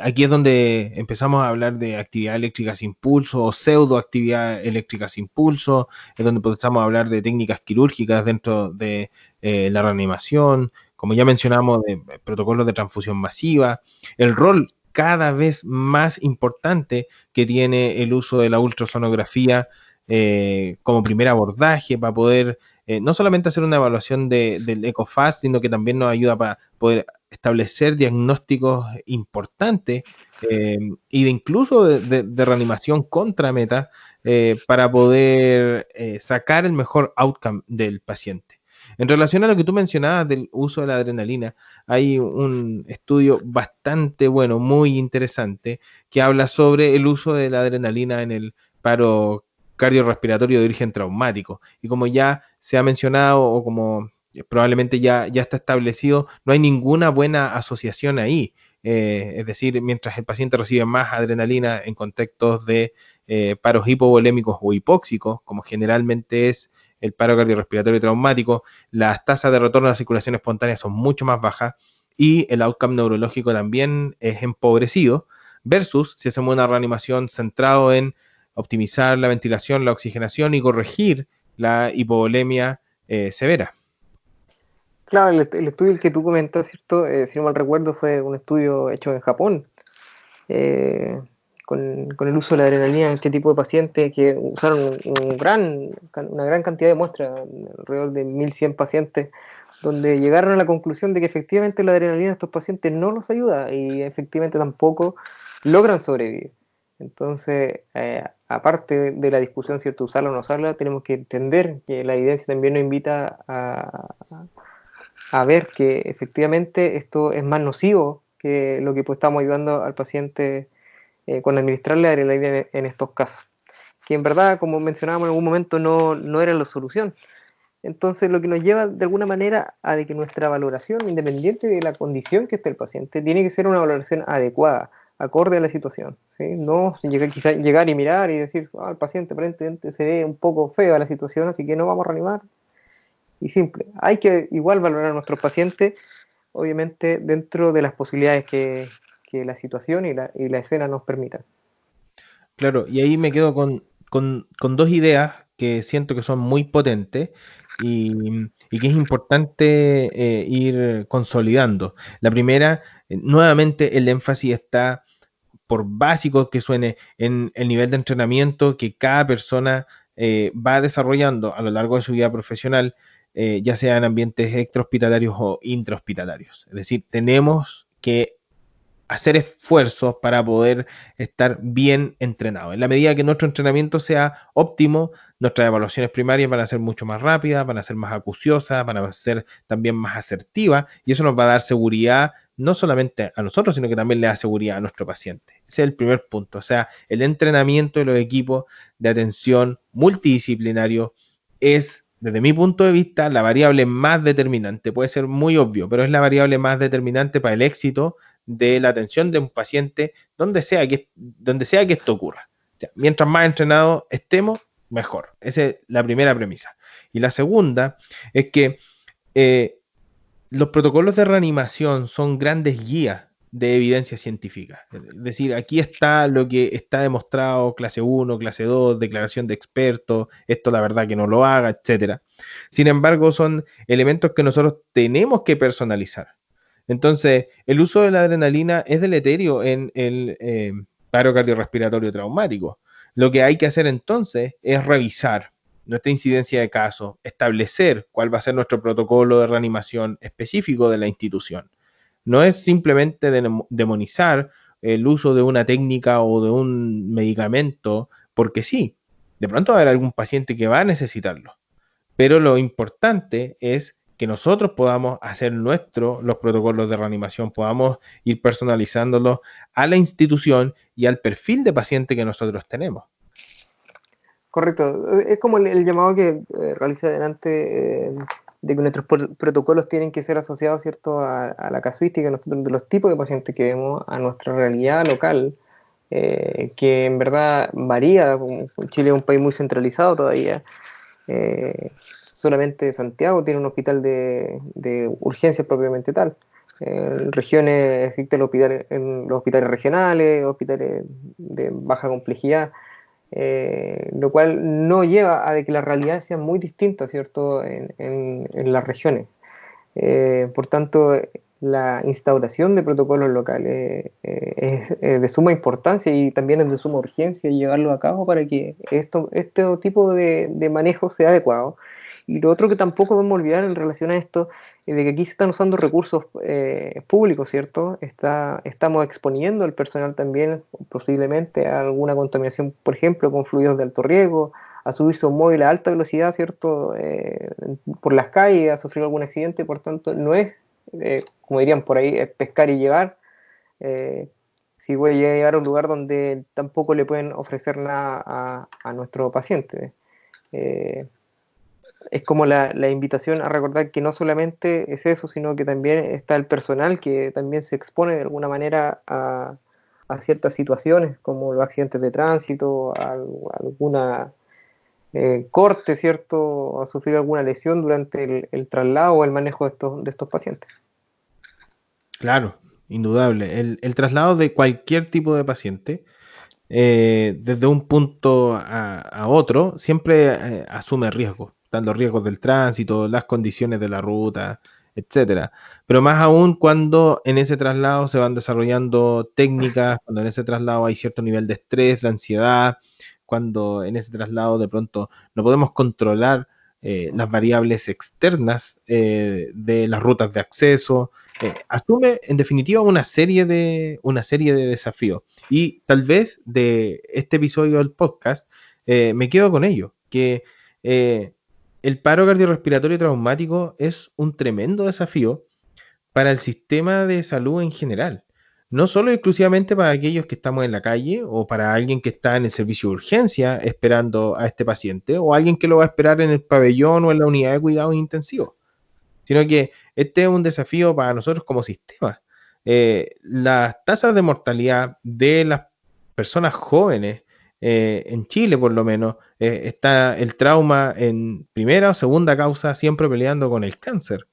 Aquí es donde empezamos a hablar de actividad eléctrica sin pulso o pseudoactividad eléctrica sin pulso, es donde empezamos a hablar de técnicas quirúrgicas dentro de la reanimación, como ya mencionamos, de protocolos de transfusión masiva, el rol cada vez más importante que tiene el uso de la ultrasonografía como primer abordaje para poder no solamente hacer una evaluación del ECOFAST, sino que también nos ayuda para poder establecer diagnósticos importantes y de incluso de reanimación contra meta para poder sacar el mejor outcome del paciente. En relación a lo que tú mencionabas del uso de la adrenalina, hay un estudio bastante bueno, muy interesante, que habla sobre el uso de la adrenalina en el paro cardiorrespiratorio de origen traumático. Y como ya se ha mencionado o como probablemente ya está establecido, no hay ninguna buena asociación ahí. Es decir, mientras el paciente recibe más adrenalina en contextos de paros hipovolémicos o hipóxicos, como generalmente es el paro cardiorrespiratorio traumático, las tasas de retorno a la circulación espontánea son mucho más bajas y el outcome neurológico también es empobrecido, versus si hacemos una reanimación centrado en optimizar la ventilación, la oxigenación y corregir la hipovolemia severa. Claro, el estudio que tú comentas, ¿cierto? Si no mal recuerdo, fue un estudio hecho en Japón, eh, con el uso de la adrenalina en este tipo de pacientes que usaron una gran cantidad de muestras, alrededor de 1.100 pacientes, donde llegaron a la conclusión de que efectivamente la adrenalina a estos pacientes no los ayuda y efectivamente tampoco logran sobrevivir. Entonces, aparte de la discusión, ¿cierto?, usarla o no usarla, tenemos que entender que la evidencia también nos invita a ver que efectivamente esto es más nocivo que lo que pues, estamos ayudando al paciente con administrarle adrenalina en estos casos, que en verdad, como mencionábamos en algún momento, no era la solución. Entonces, lo que nos lleva de alguna manera a de que nuestra valoración, independiente de la condición que esté el paciente, tiene que ser una valoración adecuada, acorde a la situación. ¿Sí? No quizás llegar y mirar y decir, el paciente aparentemente se ve un poco feo a la situación, así que no vamos a reanimar. Y simple. Hay que igual valorar a nuestros pacientes, obviamente dentro de las posibilidades que la situación y la escena nos permitan. Claro, y ahí me quedo con dos ideas que siento que son muy potentes y que es importante ir consolidando. La primera, nuevamente el énfasis está, por básico que suene, en el nivel de entrenamiento que cada persona va desarrollando a lo largo de su vida profesional, ya sea en ambientes extrahospitalarios o intrahospitalarios. Es decir, tenemos que hacer esfuerzos para poder estar bien entrenados. En la medida que nuestro entrenamiento sea óptimo, nuestras evaluaciones primarias van a ser mucho más rápidas, van a ser más acuciosas, van a ser también más asertivas, y eso nos va a dar seguridad no solamente a nosotros, sino que también le da seguridad a nuestro paciente. Ese es el primer punto. O sea, el entrenamiento de los equipos de atención multidisciplinario es, desde mi punto de vista, la variable más determinante. Puede ser muy obvio, pero es la variable más determinante para el éxito de la atención de un paciente donde sea que esto ocurra. O sea, mientras más entrenados estemos, mejor. Esa es la primera premisa. Y la segunda es que los protocolos de reanimación son grandes guías de evidencia científica. Es decir, aquí está lo que está demostrado, clase 1, clase 2, declaración de expertos, esto la verdad que no lo haga, etc. Sin embargo, son elementos que nosotros tenemos que personalizar. Entonces, el uso de la adrenalina es deleterio en el paro cardiorrespiratorio traumático. Lo que hay que hacer entonces es revisar nuestra incidencia de casos, establecer cuál va a ser nuestro protocolo de reanimación específico de la institución. No es simplemente demonizar el uso de una técnica o de un medicamento, porque sí, de pronto va a haber algún paciente que va a necesitarlo. Pero lo importante es que nosotros podamos hacer los protocolos de reanimación, podamos ir personalizándolos a la institución y al perfil de paciente que nosotros tenemos. Correcto. Es como el llamado que realicé adelante de que nuestros protocolos tienen que ser asociados, ¿cierto?, a la casuística de los tipos de pacientes que vemos, a nuestra realidad local, que en verdad varía. Chile es un país muy centralizado todavía. Solamente Santiago tiene un hospital de urgencias propiamente tal. En regiones existen los hospitales regionales, hospitales de baja complejidad. Lo cual no lleva a que la realidad sea muy distinta, ¿cierto?, en las regiones. Por tanto, la instauración de protocolos locales es de suma importancia y también es de suma urgencia llevarlo a cabo para que este tipo de manejo sea adecuado. Y lo otro que tampoco debemos olvidar en relación a esto es de que aquí se están usando recursos públicos, ¿cierto? Estamos exponiendo al personal también posiblemente a alguna contaminación, por ejemplo, con fluidos de alto riesgo, a subirse a un móvil a alta velocidad, ¿cierto? Por las calles, a sufrir algún accidente, por tanto, no es, como dirían por ahí, es pescar y llevar. Si voy a llegar a un lugar donde tampoco le pueden ofrecer nada a nuestro paciente. Es como la invitación a recordar que no solamente es eso, sino que también está el personal que también se expone de alguna manera a ciertas situaciones, como los accidentes de tránsito, alguna corte, ¿cierto?, a sufrir alguna lesión durante el traslado o el manejo de estos pacientes. Claro, indudable. El traslado de cualquier tipo de paciente, desde un punto a otro, siempre asume riesgos, tanto los riesgos del tránsito, las condiciones de la ruta, etcétera. Pero más aún cuando en ese traslado se van desarrollando técnicas, cuando en ese traslado hay cierto nivel de estrés, de ansiedad, cuando en ese traslado de pronto no podemos controlar las variables externas de las rutas de acceso. Asume en definitiva una serie de desafíos. Y tal vez de este episodio del podcast me quedo con ello, que el paro cardiorrespiratorio traumático es un tremendo desafío para el sistema de salud en general. No solo exclusivamente para aquellos que estamos en la calle o para alguien que está en el servicio de urgencia esperando a este paciente o alguien que lo va a esperar en el pabellón o en la unidad de cuidados intensivos, sino que este es un desafío para nosotros como sistema. Las tasas de mortalidad de las personas jóvenes, en Chile por lo menos, está el trauma en primera o segunda causa, siempre peleando con el cáncer.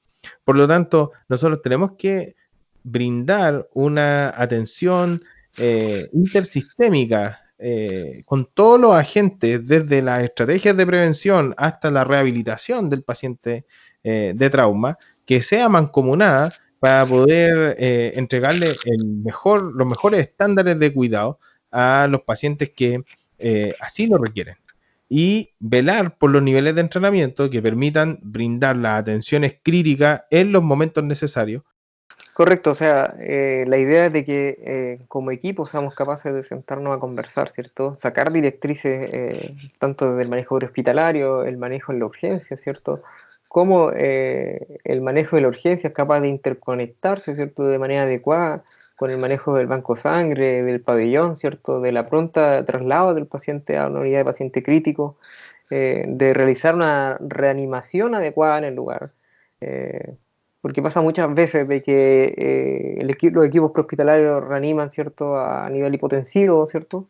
Por lo tanto, nosotros tenemos que brindar una atención intersistémica con todos los agentes, desde las estrategias de prevención hasta la rehabilitación del paciente de trauma, que sea mancomunada para poder entregarle los mejores estándares de cuidado a los pacientes que así lo requieren. Y velar por los niveles de entrenamiento que permitan brindar las atenciones críticas en los momentos necesarios. Correcto, o sea, la idea es de que como equipo seamos capaces de sentarnos a conversar, ¿cierto? Sacar directrices tanto del manejo hospitalario, el manejo en la urgencia, ¿cierto? Cómo el manejo de la urgencia es capaz de interconectarse, ¿cierto? De manera adecuada con el manejo del banco sangre, del pabellón, ¿cierto? De la pronta traslado del paciente a una unidad de paciente crítico, de realizar una reanimación adecuada en el lugar. Porque pasa muchas veces de que los equipos prehospitalarios reaniman, ¿cierto? A nivel hipotensivo, ¿cierto?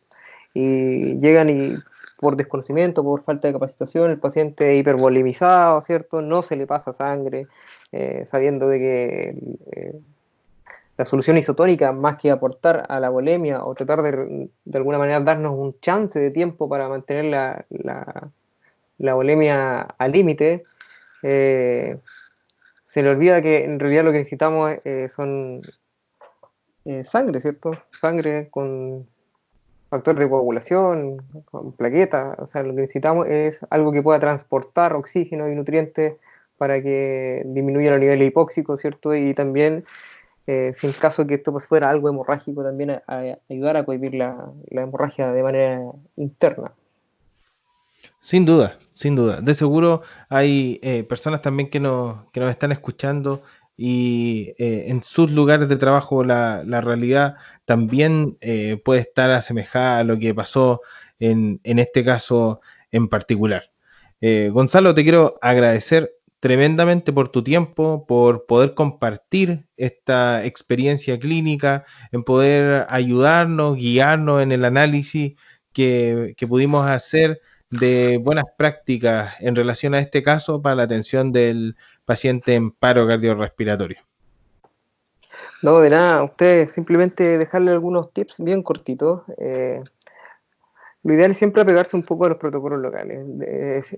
Y llegan y por desconocimiento, por falta de capacitación, el paciente hipervolemizado, ¿cierto? No se le pasa sangre, sabiendo de que la solución isotónica, más que aportar a la volemia o tratar de alguna manera darnos un chance de tiempo para mantener la volemia al límite, se le olvida que en realidad lo que necesitamos son sangre, ¿cierto? Sangre con factor de coagulación, con plaquetas. O sea, lo que necesitamos es algo que pueda transportar oxígeno y nutrientes para que disminuya los niveles hipóxicos, ¿cierto? Y también, si en caso de que esto pues fuera algo hemorrágico, también a ayudar a cohibir la hemorragia de manera interna. Sin duda, sin duda. De seguro hay personas también que nos están escuchando y en sus lugares de trabajo la realidad también puede estar asemejada a lo que pasó en este caso en particular. Gonzalo, te quiero agradecer tremendamente por tu tiempo, por poder compartir esta experiencia clínica, en poder ayudarnos, guiarnos en el análisis que pudimos hacer de buenas prácticas en relación a este caso para la atención del paciente en paro cardiorrespiratorio. No, de nada, a usted simplemente dejarle algunos tips bien cortitos. Lo ideal es siempre apegarse un poco a los protocolos locales.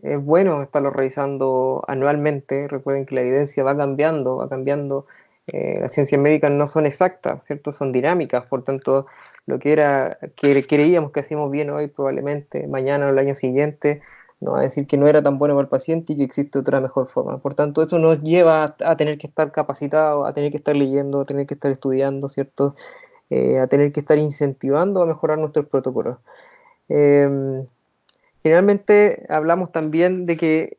Es bueno estarlo revisando anualmente. Recuerden que la evidencia va cambiando, va cambiando. Las ciencias médicas no son exactas, ¿cierto? Son dinámicas. Por tanto, lo que creíamos que hacíamos bien hoy, probablemente mañana o el año siguiente, nos va a decir que no era tan bueno para el paciente y que existe otra mejor forma. Por tanto, eso nos lleva a tener que estar capacitados, a tener que estar leyendo, a tener que estar estudiando, ¿cierto? A tener que estar incentivando a mejorar nuestros protocolos. Eh, Generalmente hablamos también de que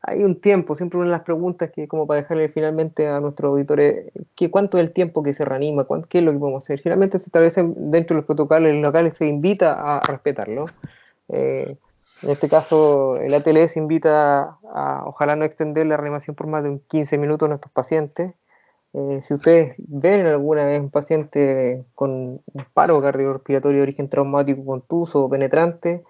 hay un tiempo, siempre una de las preguntas que como para dejarle finalmente a nuestros auditores, ¿cuánto es el tiempo que se reanima? ¿Qué es lo que podemos hacer? Generalmente se establecen dentro de los protocolos locales, se invita a respetarlo. Eh, en este caso, el ATLS invita a ojalá no extender la reanimación por más de 15 minutos a nuestros pacientes. Si ustedes ven alguna vez un paciente con un paro cardiorrespiratorio de origen traumático contuso o penetrante,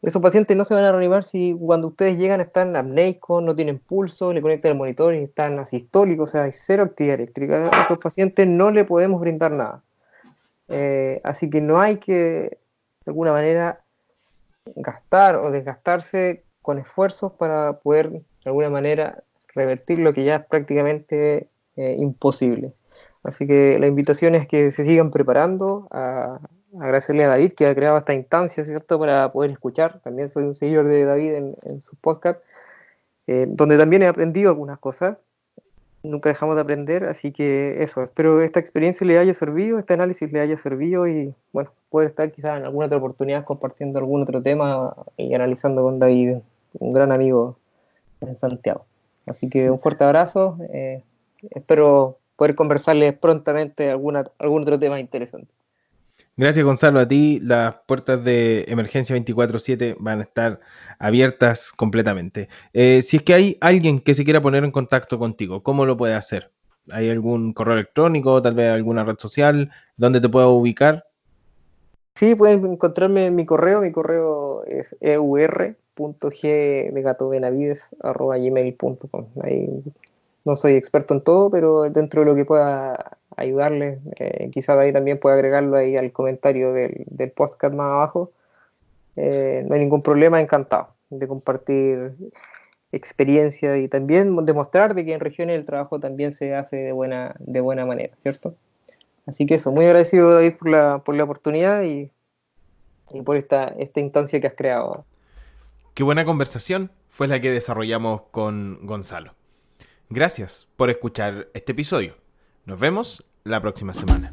esos pacientes no se van a reanimar si cuando ustedes llegan están apneicos, no tienen pulso, le conectan el monitor y están asistólicos, o sea, hay cero actividad eléctrica. A esos pacientes no le podemos brindar nada. Así que no hay que, de alguna manera, gastar o desgastarse con esfuerzos para poder, de alguna manera, revertir lo que ya es prácticamente imposible. Así que la invitación es que se sigan preparando, agradecerle a David que ha creado esta instancia, ¿cierto?, para poder escuchar. También soy un seguidor de David en su podcast, donde también he aprendido algunas cosas. Nunca dejamos de aprender, así que eso, espero que esta experiencia le haya servido, este análisis le haya servido y bueno, puede estar quizás en alguna otra oportunidad compartiendo algún otro tema y analizando con David, un gran amigo en Santiago. Así que un fuerte abrazo. Espero poder conversarles prontamente algún otro tema interesante. Gracias, Gonzalo. A ti las puertas de Emergencia 24/7 van a estar abiertas completamente. Si es que hay alguien que se quiera poner en contacto contigo, ¿cómo lo puede hacer? ¿Hay algún correo electrónico, tal vez alguna red social donde te pueda ubicar? Sí, pueden encontrarme en mi correo. Mi correo es eur.gbenavides@gmail.com. Ahí no soy experto en todo, pero dentro de lo que pueda ayudarles, quizás ahí también pueda agregarlo ahí al comentario del podcast más abajo. No hay ningún problema, encantado de compartir experiencia y también demostrar de que en regiones el trabajo también se hace de buena manera, ¿cierto? Así que eso, muy agradecido David por la oportunidad y por esta instancia que has creado. Qué buena conversación fue la que desarrollamos con Gonzalo. Gracias por escuchar este episodio. Nos vemos la próxima semana.